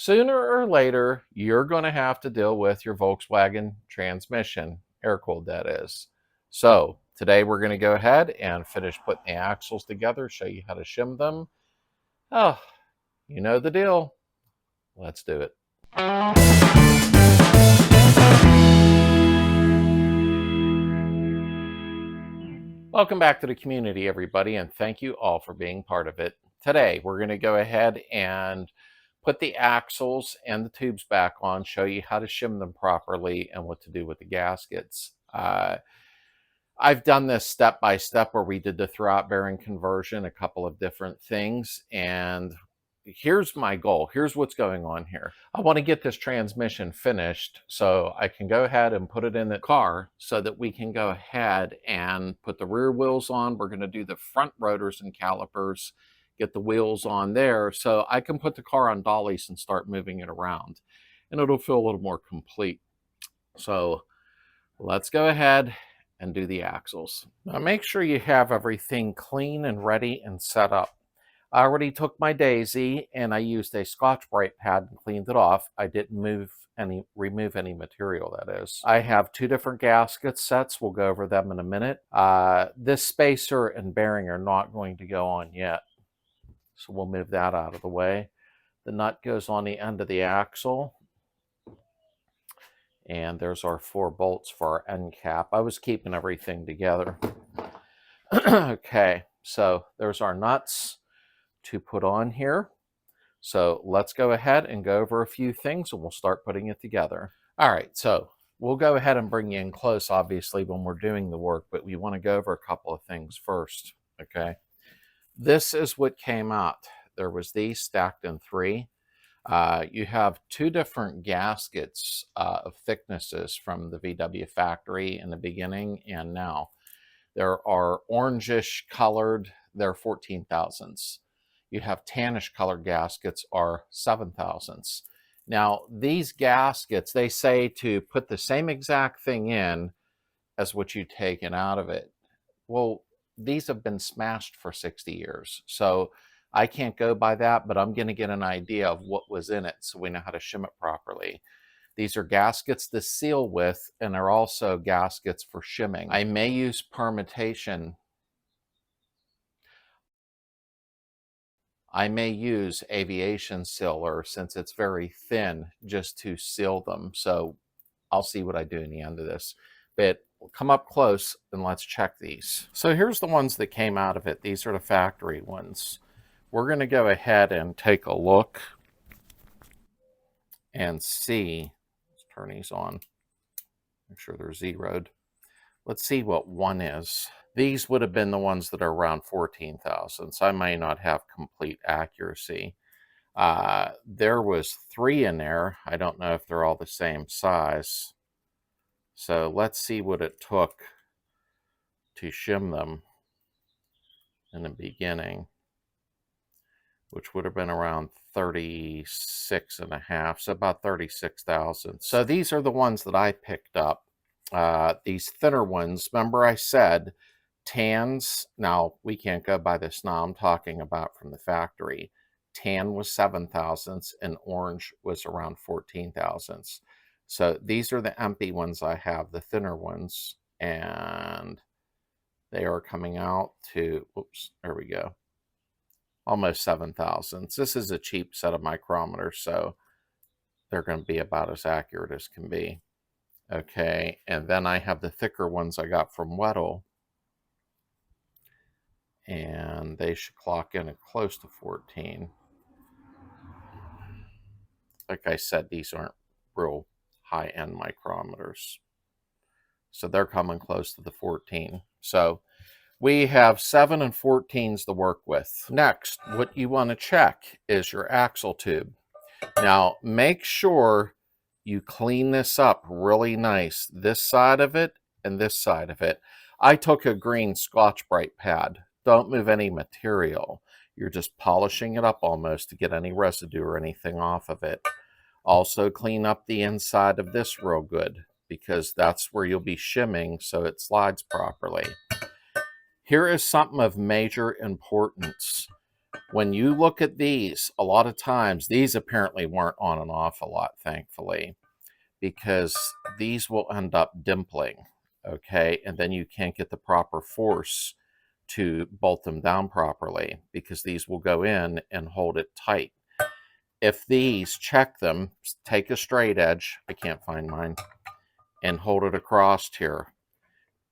Sooner or later, you're going to have to deal with your Volkswagen transmission, air-cooled that is. So today we're going to go ahead and finish putting the axles together, show you how to shim them. Oh, you know the deal. Let's do it. Welcome back to the community, everybody, and thank you all for being part of it. Today, we're going to go ahead and put the axles and the tubes back on, show you how to shim them properly and what to do with the gaskets. I've done this step by step where we did the throughout bearing conversion, a couple of different things, and here's my goal. Here's what's going on here. I want to get this transmission finished so I can go ahead and put it in the car so that we can go ahead and put the rear wheels on. We're going to do the front rotors and calipers, get the wheels on there so I can put the car on dollies and start moving it around. And it'll feel a little more complete. So let's go ahead and do the axles. Now make sure you have everything clean and ready and set up. I already took my daisy and I used a Scotch-Brite pad and cleaned it off. I didn't remove any material, that is. I have two different gasket sets. We'll go over them in a minute. This spacer and bearing are not going to go on yet, so we'll move that out of the way. The nut goes on the end of the axle. And there's our 4 bolts for our end cap. I was keeping everything together. Okay, so there's our nuts to put on here. So let's go ahead and go over a few things and we'll start putting it together. All right, so we'll go ahead and bring you in close, obviously, when we're doing the work, but we want to go over a couple of things first, okay? This is what came out. There was these stacked in 3. You have 2 different gaskets of thicknesses from the VW factory in the beginning and now. There are orangish colored, they're 14 thousandths. You have tannish colored gaskets are 7 thousandths. Now these gaskets, they say to put the same exact thing in as what you've taken out of it. Well, these have been smashed for 60 years. So I can't go by that, but I'm going to get an idea of what was in it so we know how to shim it properly. These are gaskets to seal with, and they're also gaskets for shimming. I may use permutation. I may use aviation sealer since it's very thin just to seal them. So I'll see what I do in the end of this. But we'll come up close and let's check these. So here's the ones that came out of it. These are the factory ones. We're going to go ahead and take a look and see. Let's turn these on. Make sure they're zeroed. Let's see what one is. These would have been the ones that are around 14 thousandths. I may not have complete accuracy. There was 3 in there. I don't know if they're all the same size. So let's see what it took to shim them in the beginning, which would have been around 36 and a half, so about 36 thousandths. So these are the ones that I picked up. These thinner ones, remember I said tans, now we can't go by this now, I'm talking about from the factory. Tan was 7 thousandths and orange was around 14 thousandths. So these are the empty ones I have, the thinner ones, and they are coming out to, oops, there we go, almost 7 thousandths. This is a cheap set of micrometers, so they're going to be about as accurate as can be. Okay, and then I have the thicker ones I got from Weddle, and they should clock in at close to 14. Like I said, these aren't real high-end micrometers, so they're coming close to the 14. So we have 7 and 14s to work with. Next, what you want to check is your axle tube. Now, make sure you clean this up really nice, this side of it and this side of it. I took a green Scotch-Brite pad. Don't move any material. You're just polishing it up almost to get any residue or anything off of it. Also clean up the inside of this real good because that's where you'll be shimming so it slides properly. Here is something of major importance. When you look at these, a lot of times, these apparently weren't on and off a lot, thankfully, because these will end up dimpling, okay? And then you can't get the proper force to bolt them down properly because these will go in and hold it tight. If these, check them, take a straight edge, I can't find mine, and hold it across here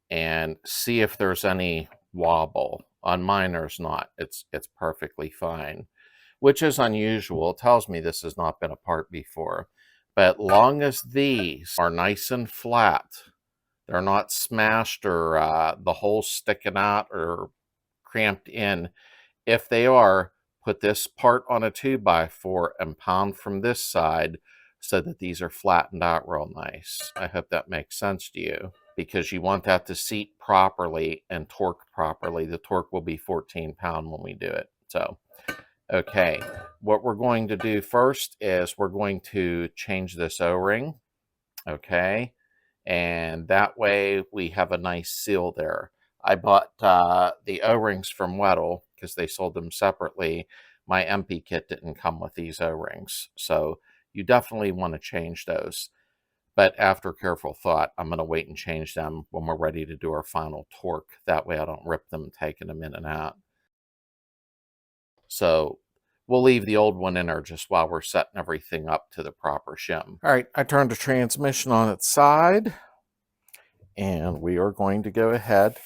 and see if there's any wobble. On mine there's not. It's perfectly fine, which is unusual. It tells me this has not been apart before. But long as these are nice and flat, they're not smashed or the holes sticking out or cramped in. If they are, put this part on a 2x4 and pound from this side so that these are flattened out real nice. I hope that makes sense to you, because you want that to seat properly and torque properly. The torque will be 14 pound when we do it. So, okay, what we're going to do first is we're going to change this O-ring, okay? And that way we have a nice seal there. I bought the O-rings from Weddle because they sold them separately. My MP kit didn't come with these O-rings, so you definitely want to change those. But after careful thought, I'm going to wait and change them when we're ready to do our final torque. That way I don't rip them taking them in and out. So we'll leave the old one in there just while we're setting everything up to the proper shim. All right, I turned the transmission on its side, and we are going to go ahead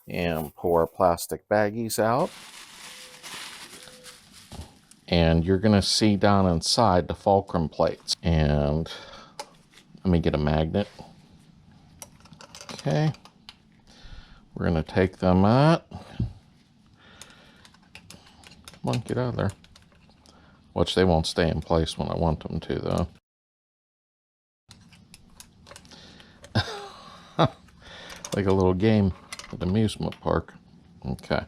and pull our plastic baggies out. And you're going to see down inside the fulcrum plates. And let me get a magnet. Okay. We're going to take them out. Come on, get out of there. Which they won't stay in place when I want them to, though. Like a little game at the amusement park. Okay.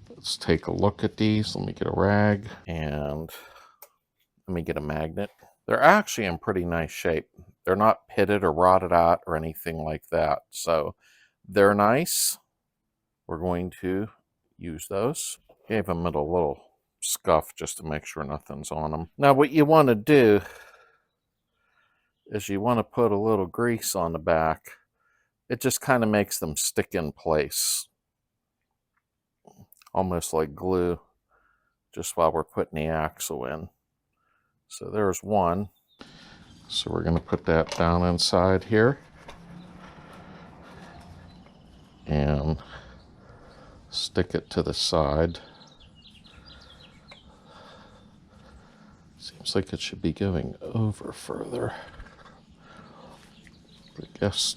Let's take a look at these. Let me get a rag and let me get a magnet. They're actually in pretty nice shape. They're not pitted or rotted out or anything like that. So they're nice. We're going to use those. Gave them a little scuff just to make sure nothing's on them. Now what you want to do is you want to put a little grease on the back. It just kind of makes them stick in place. Almost like glue, just while we're putting the axle in. So there's one. So we're going to put that down inside here. And stick it to the side. Seems like it should be going over further. I guess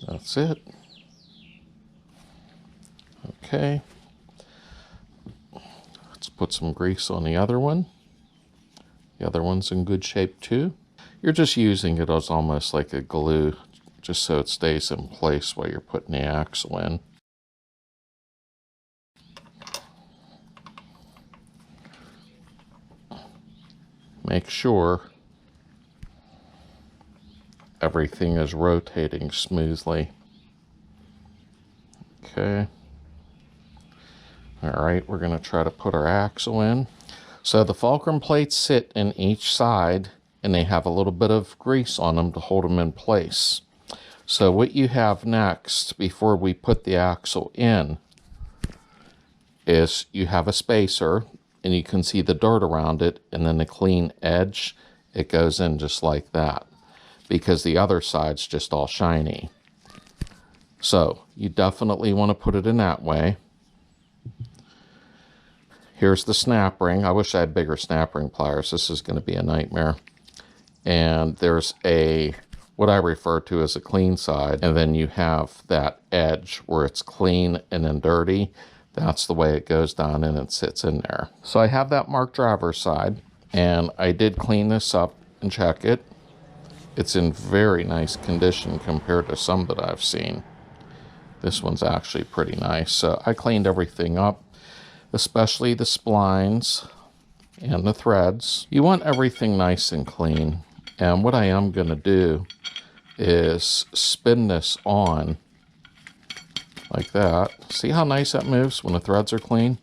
that's it. Okay. Let's put some grease on the other one. The other one's in good shape too. You're just using it as almost like a glue, just so it stays in place while you're putting the axle in. Make sure everything is rotating smoothly. Okay. All right, we're going to try to put our axle in. So the fulcrum plates sit in each side and they have a little bit of grease on them to hold them in place. So what you have next before we put the axle in is you have a spacer and you can see the dirt around it, and then the clean edge, it goes in just like that because the other side's just all shiny. So you definitely want to put it in that way. Here's the snap ring. I wish I had bigger snap ring pliers. This is going to be a nightmare. And there's a, what I refer to as a clean side. And then you have that edge where it's clean and then dirty. That's the way it goes down and it sits in there. So I have that marked driver's side. And I did clean this up and check it. It's in very nice condition compared to some that I've seen. This one's actually pretty nice. So I cleaned everything up, especially the splines and the threads. You want everything nice and clean. And what I am going to do is spin this on like that. See how nice that moves when the threads are clean?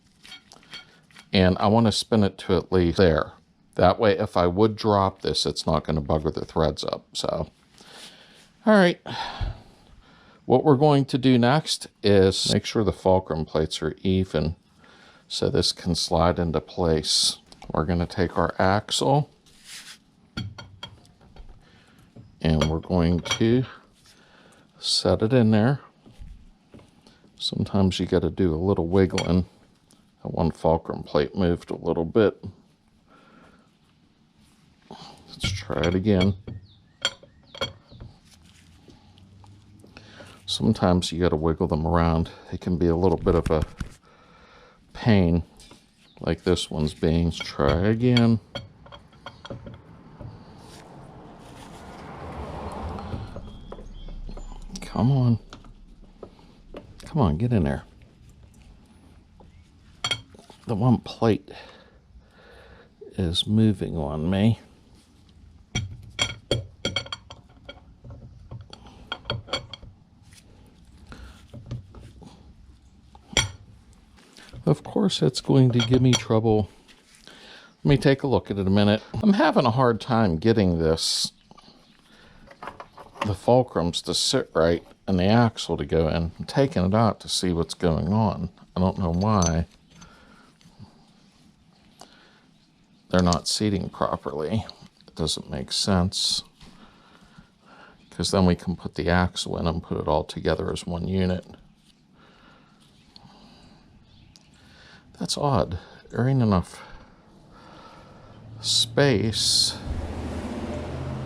And I want to spin it to at least there. That way, if I would drop this, it's not going to bugger the threads up. So, all right. What we're going to do next is make sure the fulcrum plates are even so this can slide into place. We're going to take our axle and we're going to set it in there. Sometimes you got to do a little wiggling. That one fulcrum plate moved a little bit. Let's try it again. Sometimes you got to wiggle them around. It can be a little bit of a pain, like this one's being. Let's try again. Come on. Come on, get in there. The one plate is moving on me. Of course, it's going to give me trouble. Let me take a look at it a minute. I'm having a hard time getting this, the fulcrums to sit right and the axle to go in. I'm taking it out to see what's going on. I don't know why they're not seating properly. It doesn't make sense, because then we can put the axle in and put it all together as one unit. That's odd. There ain't enough space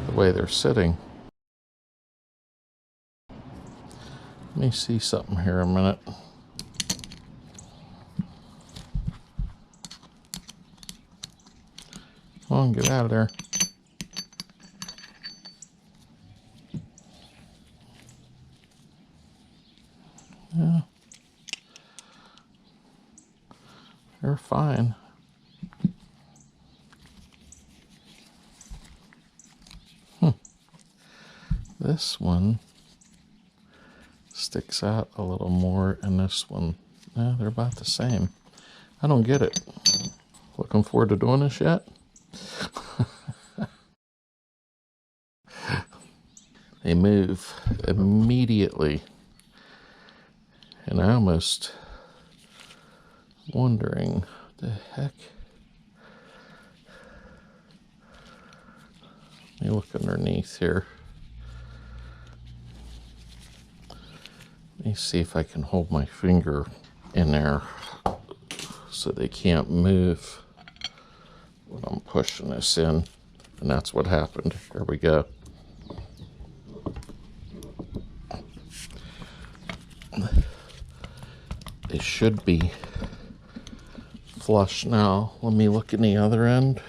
the way they're sitting. Let me see something here a minute. Come on, get out of there. Yeah. They're fine. This one sticks out a little more, and this one, yeah, they're about the same. I don't get it. Looking forward to doing this yet? They move immediately, and I almost wondering what the heck. Let me look underneath here. Let me see if I can hold my finger in there so they can't move when I'm pushing this in. And that's what happened. Here we go. They should be flush now. Let me look in the other end.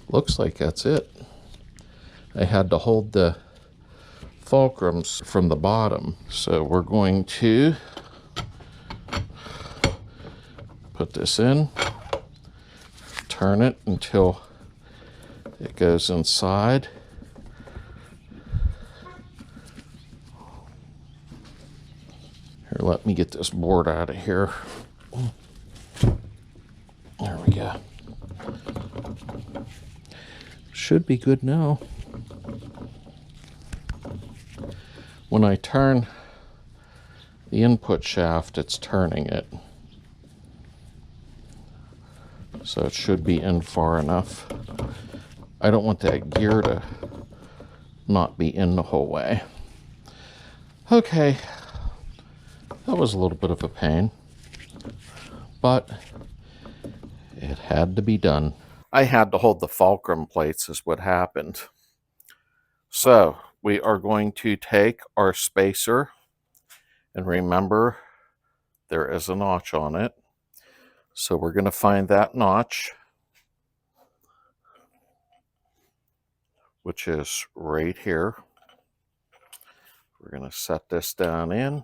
Looks like that's it. I had to hold the fulcrums from the bottom. So we're going to put this in, turn it until it goes inside. Here, let me get this board out of here. There we go. Should be good now. When I turn the input shaft, it's turning it. So it should be in far enough. I don't want that gear to not be in the whole way. Okay, that was a little bit of a pain, but it had to be done. I had to hold the fulcrum plates is what happened. So we are going to take our spacer, and remember there is a notch on it. So we're going to find that notch, which is right here. We're going to set this down in.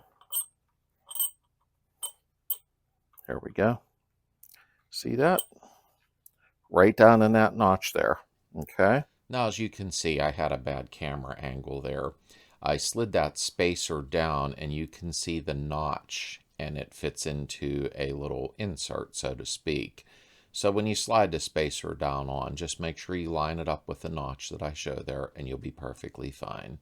There we go. See that? Right down in that notch there. Okay. Now, as you can see, I had a bad camera angle there. I slid that spacer down, and you can see the notch and it fits into a little insert, so to speak. So when you slide the spacer down on, just make sure you line it up with the notch that I show there, and you'll be perfectly fine.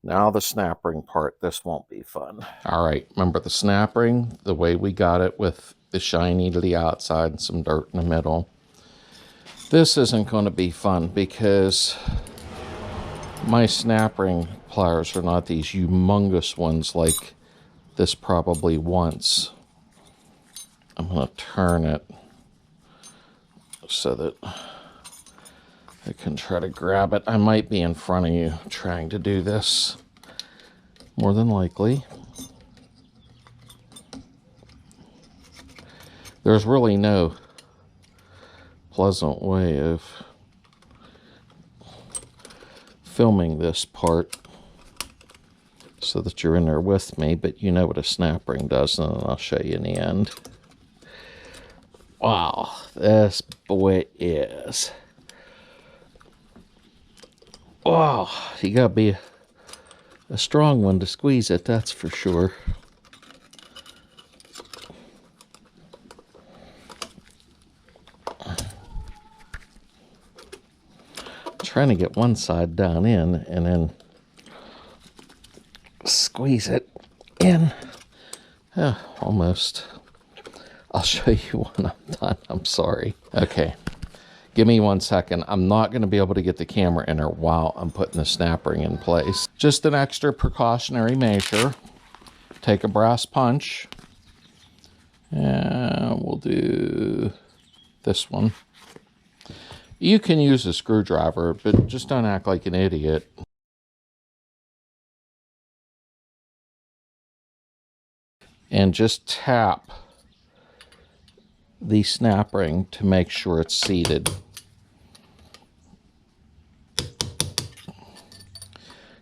Now the snap ring part, this won't be fun. All right, remember the snap ring, the way we got it with the shiny to the outside and some dirt in the middle. This isn't going to be fun because my snap ring pliers are not these humongous ones like this probably once. I'm going to turn it so that I can try to grab it. I might be in front of you trying to do this, more than likely. There's really no pleasant way of filming this part so that you're in there with me, but you know what a snap ring does, and I'll show you in the end. Wow, this boy is... Wow, you gotta be a strong one to squeeze it, that's for sure. Trying to get one side down in and then squeeze it in. Almost. I'll show you when I'm done. I'm sorry. Okay, give me 1 second. I'm not going to be able to get the camera in there while I'm putting the snap ring in place. Just an extra precautionary measure. Take a brass punch. And we'll do this one. You can use a screwdriver, but just don't act like an idiot. And just tap the snap ring to make sure it's seated.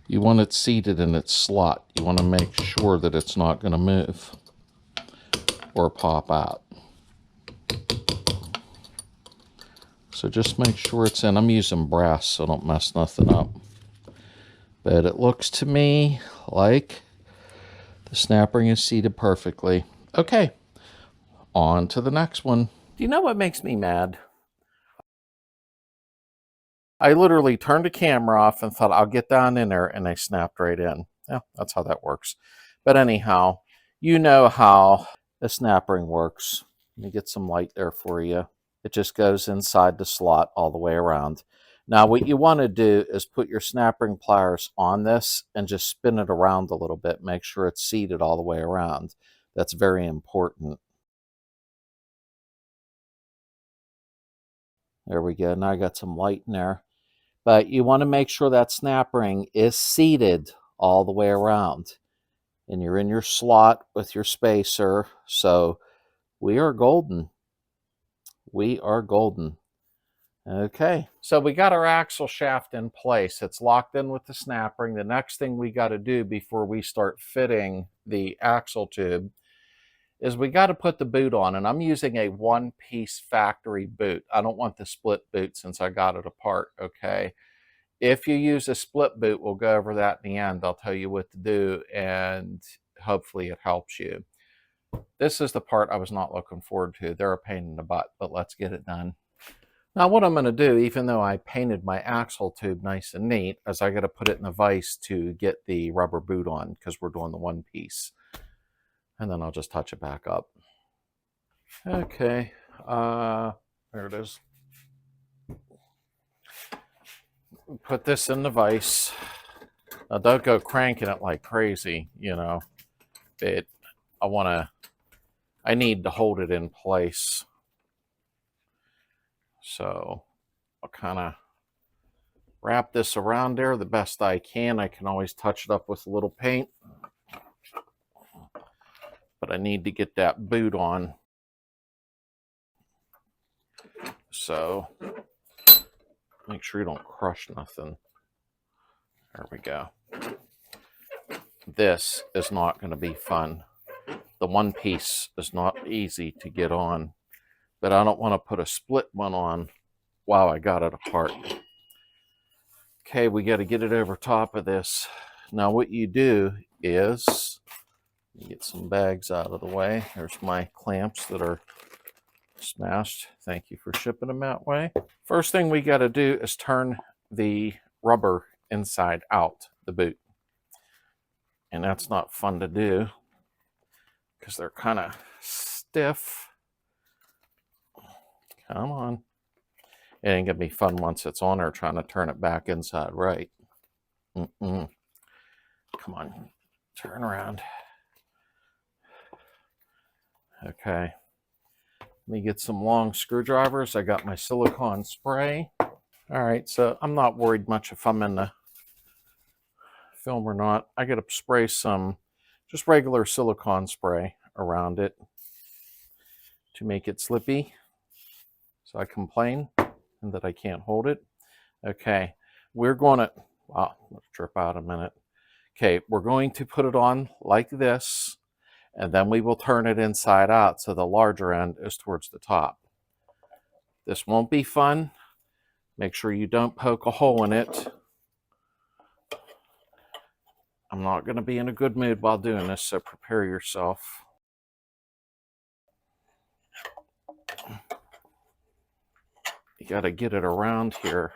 You want it seated in its slot. You want to make sure that it's not going to move or pop out. So just make sure it's in. I'm using brass so don't mess nothing up. But it looks to me like the snap ring is seated perfectly. Okay, on to the next one. Do you know what makes me mad? I literally turned the camera off and thought I'll get down in there, and they snapped right in. Yeah, that's how that works. But anyhow, you know how the snap ring works. Let me get some light there for you. It just goes inside the slot all the way around. Now what you want to do is put your snap ring pliers on this and just spin it around a little bit. Make sure it's seated all the way around. That's very important. There we go. Now I got some light in there. But you want to make sure that snap ring is seated all the way around. And you're in your slot with your spacer. So we are golden. We are golden. Okay, so we got our axle shaft in place. It's locked in with the snap ring. The next thing we got to do before we start fitting the axle tube is we got to put the boot on, and I'm using a one-piece factory boot. I don't want the split boot since I got it apart, okay? If you use a split boot, we'll go over that in the end. I'll tell you what to do, and hopefully it helps you. This is the part I was not looking forward to. They're a pain in the butt, but let's get it done. Now what I'm going to do, even though I painted my axle tube nice and neat, is I got to put it in a vise to get the rubber boot on because we're doing the one piece. And then I'll just touch it back up. Okay, there it is. Put this in the vise. Now don't go cranking it like crazy, you know. I need to hold it in place. So I'll kind of wrap this around there the best I can. I can always touch it up with a little paint. But I need to get that boot on. So make sure you don't crush nothing. There we go. This is not going to be fun. The one piece is not easy to get on, but I don't want to put a split one on while I got it apart. Okay, we got to get it over top of this. Now what you do is Let me get some bags out of the way. There's my clamps that are smashed. Thank you for shipping them that way. First thing we got to do is turn the rubber inside out the boot. And that's not fun to do because they're kind of stiff. Come on. It ain't gonna be fun once it's on there trying to turn it back inside right. Come on, turn around. Okay. Let me get some long screwdrivers. I got my silicone spray. All right, so I'm not worried much if I'm in the film or not. I gotta spray some just regular silicone spray around it to make it slippy. So I complain and that I can't hold it. Okay, we're gonna, wow, let's trip out a minute. Okay, we're going to put it on like this, and then we will turn it inside out so the larger end is towards the top. This won't be fun. Make sure you don't poke a hole in it. I'm not going to be in a good mood while doing this, so prepare yourself. You got to get it around here.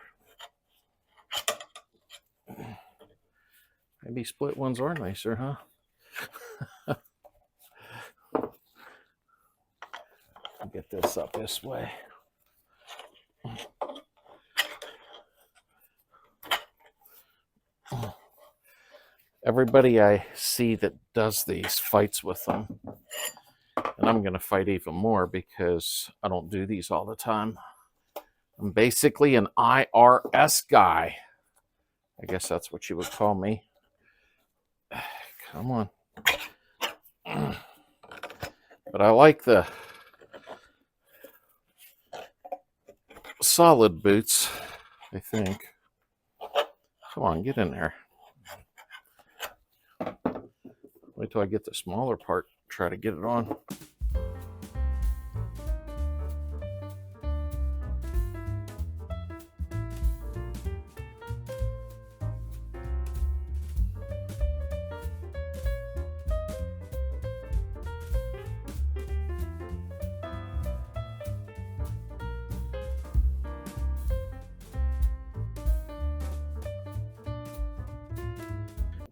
Maybe split ones are nicer, huh? Get this up this way. Everybody I see that does these fights with them. And I'm going to fight even more because I don't do these all the time. I'm basically an IRS guy. I guess that's what you would call me. Come on. But I like the solid boots, I think. Come on, get in there. Wait till I get the smaller part, try to get it on.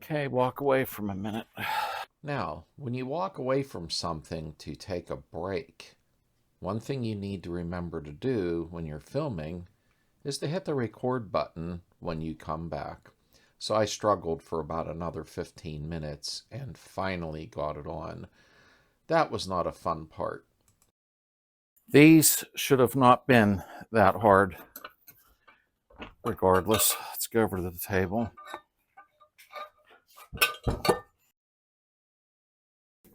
Okay, walk away from a minute. Now, when you walk away from something to take a break, one thing you need to remember to do when you're filming is to hit the record button when you come back. So I struggled for about another 15 minutes and finally got it on. That was not a fun part. These should have not been that hard. Regardless, let's go over to the table.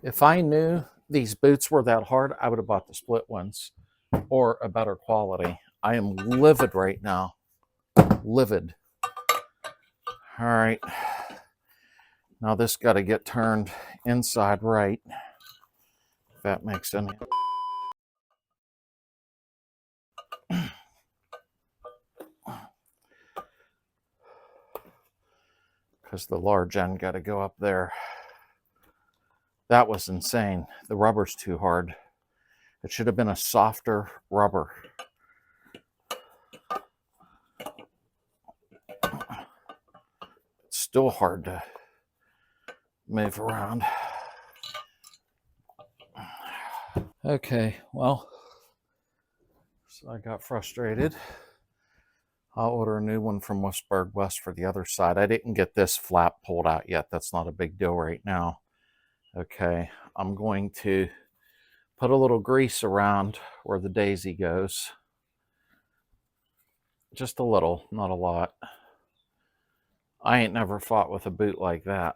If I knew these boots were that hard, I would have bought the split ones or a better quality. I am livid right now. Livid. All right. Now this got to get turned inside right. If that makes any. Because the large end got to go up there. That was insane. The rubber's too hard. It should have been a softer rubber. It's still hard to move around. Okay, well, so I got frustrated. I'll order a new one from Westburg West for the other side. I didn't get this flap pulled out yet. That's not a big deal right now. Okay, I'm going to put a little grease around where the daisy goes. Just a little, not a lot. I ain't never fought with a boot like that.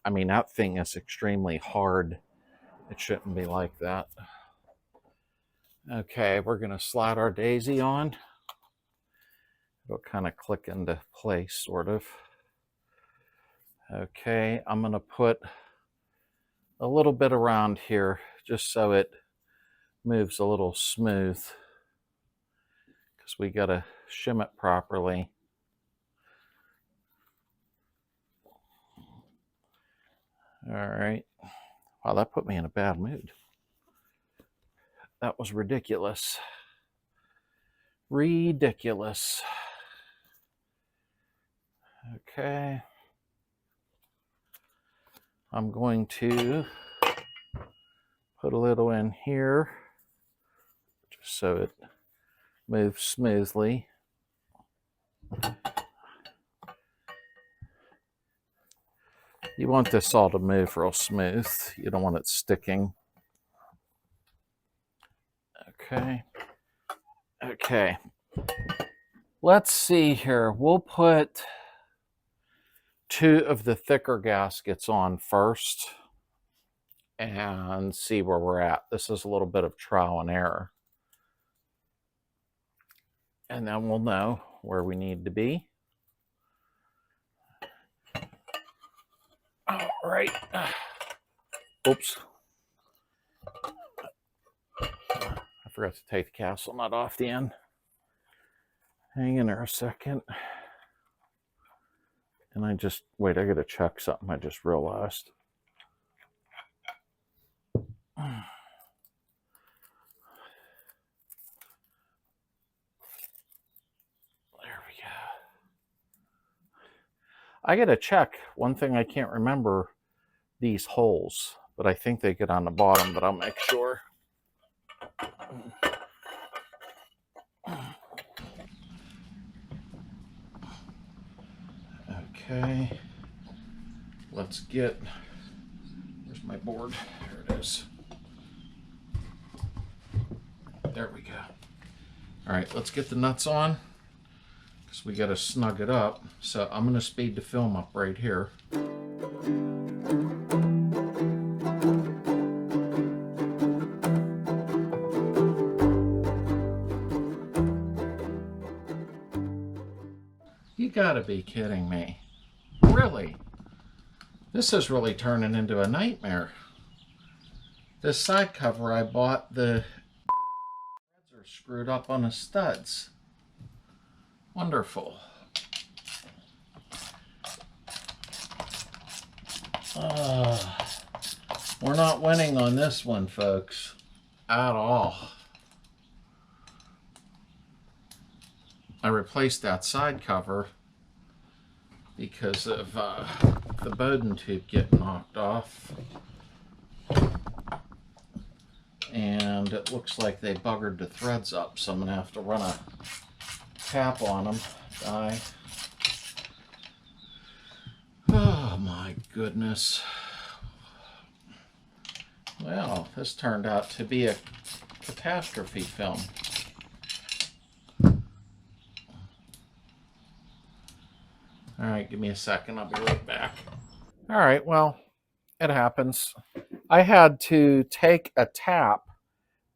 I mean, that thing is extremely hard. It shouldn't be like that. Okay, we're going to slide our daisy on. It'll kind of click into place, sort of. Okay, I'm going to put a little bit around here just so it moves a little smooth, because we got to shim it properly. All right, Wow, that put me in a bad mood. That was ridiculous. Ridiculous. Okay. I'm going to put a little in here just so it moves smoothly. You want this all to move real smooth. You don't want it sticking. Okay. Okay. Let's see here. We'll put 2 of the thicker gaskets on first and see where we're at. This is a little bit of trial and error. And then we'll know where we need to be. All right. Oops. I forgot to take the castle nut off the end. Hang in there a second. And I gotta check something I just realized. There we go. I gotta check. One thing I can't remember, these holes, but I think they get on the bottom, but I'll make sure. Okay, let's get, where's my board? There it is. There we go. All right, let's get the nuts on because we got to snug it up. So I'm going to speed the film up right here. You got to be kidding me. Really? This is really turning into a nightmare. This side cover I bought, the threads are screwed up on the studs. Wonderful. We're not winning on this one, folks, at all. I replaced that side cover because of the Bowden tube getting knocked off. And it looks like they buggered the threads up, so I'm going to have to run a cap on them. Oh my goodness. Well, this turned out to be a catastrophe film. All right, give me a second. I'll be right back. All right, well, it happens. I had to take a tap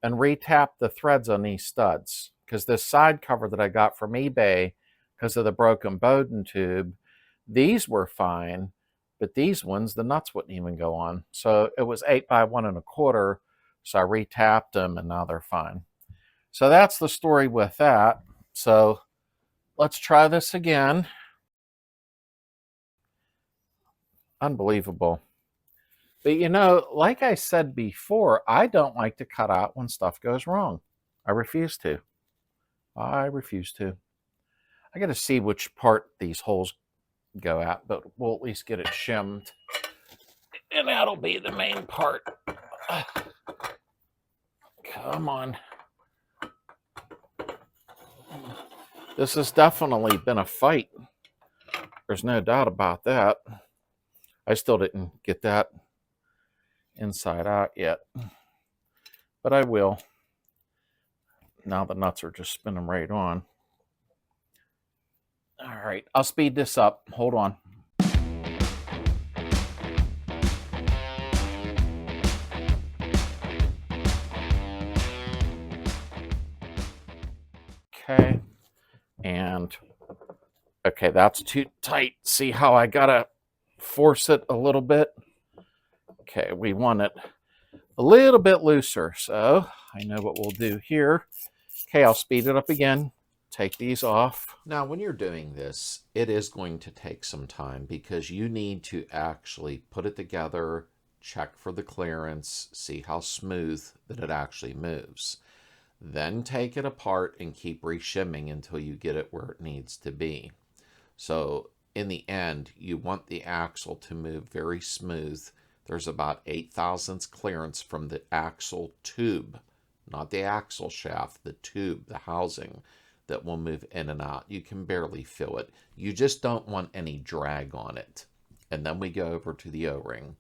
and re-tap the threads on these studs because this side cover that I got from eBay, because of the broken Bowden tube, these were fine, but these ones, the nuts wouldn't even go on. So it was 8 by 1 1/4, so I re-tapped them and now they're fine. So that's the story with that. So let's try this again. Unbelievable. But you know, like I said before, I don't like to cut out when stuff goes wrong. I refuse to. I refuse to. I got to see which part these holes go at, but we'll at least get it shimmed. And that'll be the main part. Come on. This has definitely been a fight. There's no doubt about that. I still didn't get that inside out yet, but I will. Now the nuts are just spinning right on. All right, I'll speed this up. Hold on. Okay, and okay, that's too tight. See how I gotta force it a little bit? Okay, we want it a little bit looser, so I know what we'll do here. Okay, I'll speed it up again. Take these off. Now, when you're doing this, it is going to take some time because you need to actually put it together, check for the clearance, see how smooth that it actually moves. Then take it apart and keep re-shimming until you get it where it needs to be. So in the end, you want the axle to move very smooth. There's about 8 thousandths clearance from the axle tube, not the axle shaft, the tube, the housing that will move in and out. You can barely feel it. You just don't want any drag on it. And then we go over to the O-ring.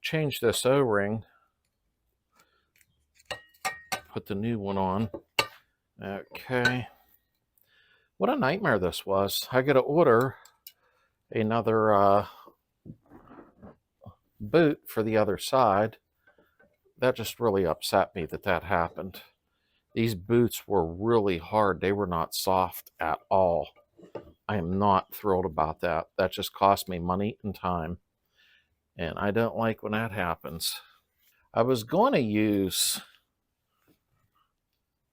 Change this O-ring. Put the new one on. Okay. What a nightmare this was. I got to order another boot for the other side. That just really upset me that that happened. These boots were really hard. They were not soft at all. I am not thrilled about that. That just cost me money and time. And I don't like when that happens. I was going to use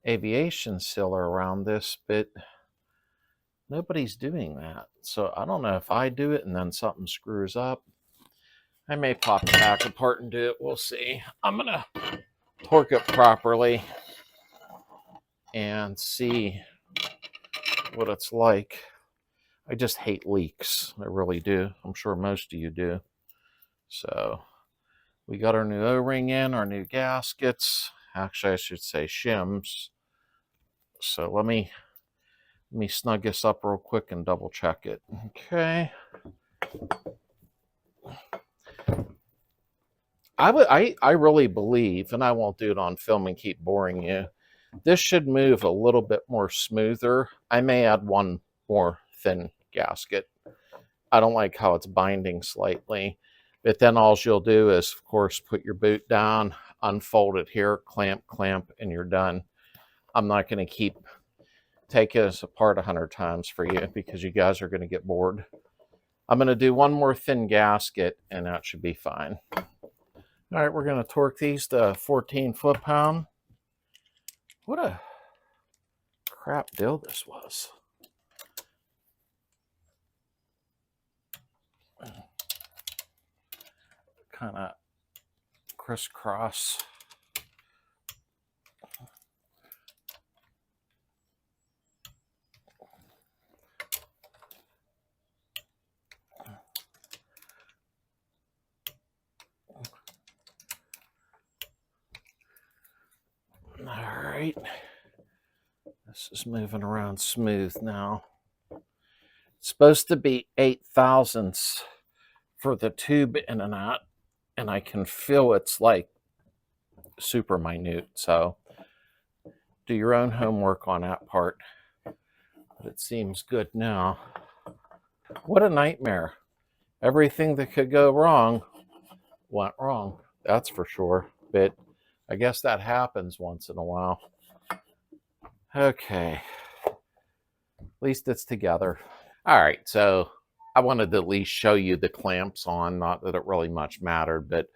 aviation sealer around this, but nobody's doing that. So I don't know if I do it and then something screws up. I may pop it back apart and do it. We'll see. I'm going to torque it properly and see what it's like. I just hate leaks. I really do. I'm sure most of you do. So we got our new O-ring in, our new gaskets. Actually, I should say shims. So let me snug this up real quick and double check it. Okay. I really believe, and I won't do it on film and keep boring you, this should move a little bit more smoother. I may add one more thin gasket. I don't like how it's binding slightly. But then all you'll do is, of course, put your boot down, unfold it here, clamp, and you're done. I'm not going to keep taking this apart 100 times for you because you guys are going to get bored. I'm going to do one more thin gasket, and that should be fine. All right, we're going to torque these to 14 foot-pound. What a crap deal this was. Kind of crisscross. All right, this is moving around smooth now. It's supposed to be 8 thousandths for the tube in and out, and I can feel it's like super minute. So do your own homework on that part. But it seems good now. What a nightmare. Everything that could go wrong went wrong. That's for sure. But I guess that happens once in a while. Okay. At least it's together. All right, so I wanted to at least show you the clamps on, not that it really much mattered, but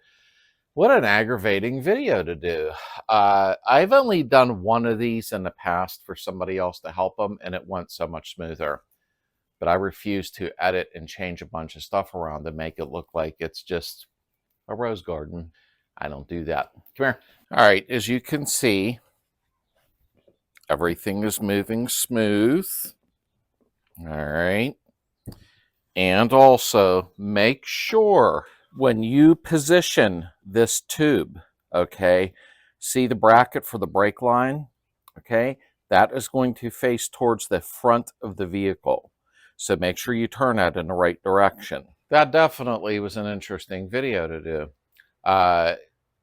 what an aggravating video to do. I've only done one of these in the past for somebody else to help them, and it went so much smoother. But I refuse to edit and change a bunch of stuff around to make it look like it's just a rose garden. I don't do that. Come here. All right, as you can see, everything is moving smooth. All right. And also make sure when you position this tube, okay, see the bracket for the brake line, okay, that is going to face towards the front of the vehicle. So make sure you turn that in the right direction. That definitely was an interesting video to do.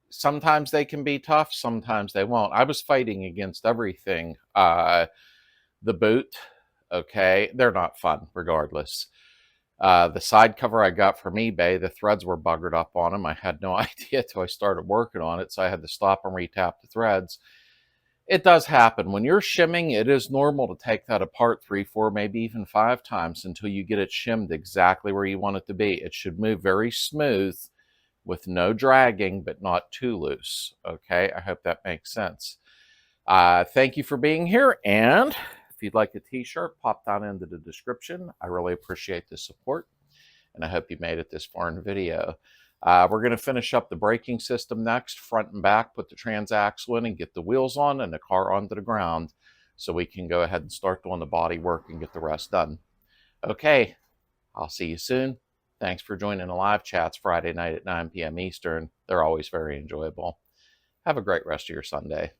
Sometimes they can be tough, sometimes they won't. I was fighting against everything. The boot, okay, they're not fun regardless. The side cover I got from eBay, the threads were buggered up on them. I had no idea till I started working on it, so I had to stop and retap the threads. It does happen. When you're shimming, it is normal to take that apart 3, 4, maybe even 5 times until you get it shimmed exactly where you want it to be. It should move very smooth with no dragging, but not too loose. Okay, I hope that makes sense. Thank you for being here, and if you'd like a t-shirt, pop down into the description. I really appreciate the support, and I hope you made it this far in the video. We're going to finish up the braking system next, front and back, put the transaxle in and get the wheels on and the car onto the ground so we can go ahead and start doing the body work and get the rest done. Okay, I'll see you soon. Thanks for joining the live chats Friday night at 9 p.m. Eastern. They're always very enjoyable. Have a great rest of your Sunday.